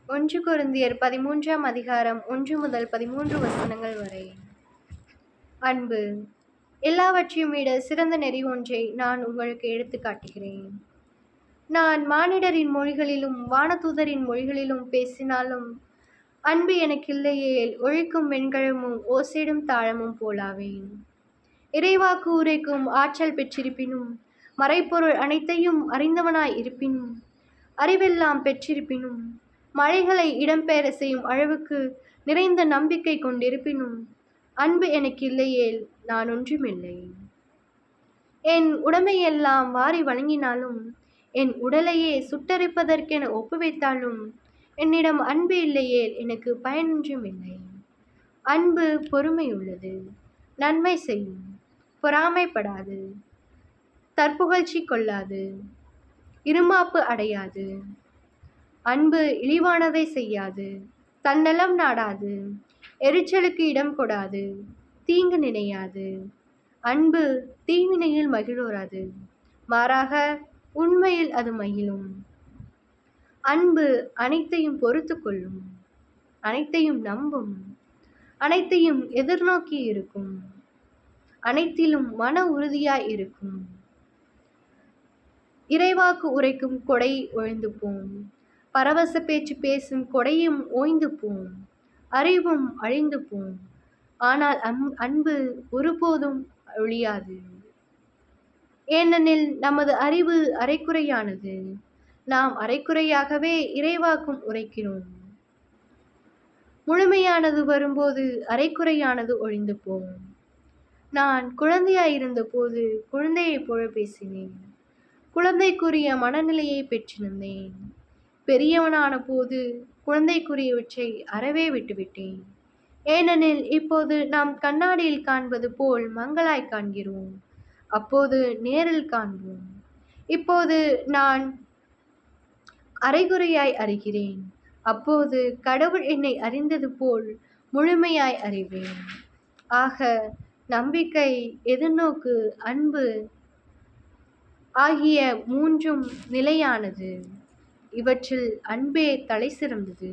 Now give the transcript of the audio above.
ஒன்று கொரிந்தியர் 13ஆம் அதிகாரம் 1 முதல் 13 வசனங்கள் வரை. அன்பு. எல்லாவற்றையும் விட சிறந்த நெறி ஒன்றை நான் உங்களுக்கு எடுத்துக் காட்டுகிறேன். நான் மானிடரின் மொழிகளிலும் வானதூதரின் மொழிகளிலும் பேசினாலும் அன்பு எனக்கில்லையேல் ஒழிக்கும் வெண்கலமும் ஓசையிடும் தாளமும் போலாவேன். இறைவாக்கு உரைக்கும் ஆற்றல் பெற்றிருப்பினும், மறைப்பொருள் அனைத்தையும் அறிந்தவனாய் இருப்பினும், அறிவெல்லாம் பெற்றிருப்பினும், மழைகளை இடம்பெயர செய்யும் அளவுக்கு நிறைந்த நம்பிக்கை கொண்டிருப்பினும், அன்பு எனக்கு இல்லையேல் நான் ஒன்றுமில்லை. என் உடமையெல்லாம் வாரி வழங்கினாலும், என் உடலையே சுட்டரிப்பதற்கென ஒப்புவைத்தாலும், என்னிடம் அன்பு இல்லையேல் எனக்கு பயனொன்றுமில்லை. அன்பு பொறுமையுள்ளது, நன்மை செய்யும், பொறாமைப்படாது, தற்புகழ்ச்சி கொள்ளாது, இருமாப்பு அடையாது. அன்பு இழிவானதை செய்யாது, தன்னலம் நாடாது, எரிச்சலுக்கு இடம் கொடாது, தீங்கு நினையாது. அன்பு தீவினையில் மகிழோராது, மாறாக உண்மையில் அது மகிழும். அன்பு அனைத்தையும் பொறுத்து கொள்ளும், அனைத்தையும் நம்பும், அனைத்தையும் எதிர்நோக்கி இருக்கும், அனைத்திலும் மன உறுதியாய் இருக்கும். இறைவாக்கு உரைக்கும் கொடை ஒழிந்து போம், பரவச பேச்சு பேசும் கொடையும் ஓய்ந்து போம், அறிவும் அழிந்து போம். ஆனால் அன்பு ஒருபோதும் ஒழியாது. ஏனெனில் நமது அறிவு அரைக்குறையானது, நாம் அரைக்குறையாகவே இறைவாக்கும் உரைக்கிறோம். முழுமையானது வரும்போது அரைக்குறையானது ஒழிந்து போம். நான் குழந்தையாயிருந்த போது குழந்தையைப் போல பேசினேன், குழந்தைக்குரிய மனநிலையை பெற்றிருந்தேன். பெரியவனான போது குழந்தைக்குரியவற்றை அறவே விட்டுவிட்டேன். ஏனெனில் இப்போது நாம் கண்ணாடியில் காண்பது போல் மங்கலாய் காண்கிறோம், அப்போது நேரில் காண்போம். இப்போது நான் அரைகுறையாய் அறிகிறேன், அப்போது கடவுள் என்னை அறிந்தது போல் முழுமையாய் அறிவேன். ஆக நம்பிக்கை, எதிர்நோக்கு, அன்பு ஆகிய மூன்றும் நிலையானது. இவற்றில் அன்பே தலை சிறந்தது.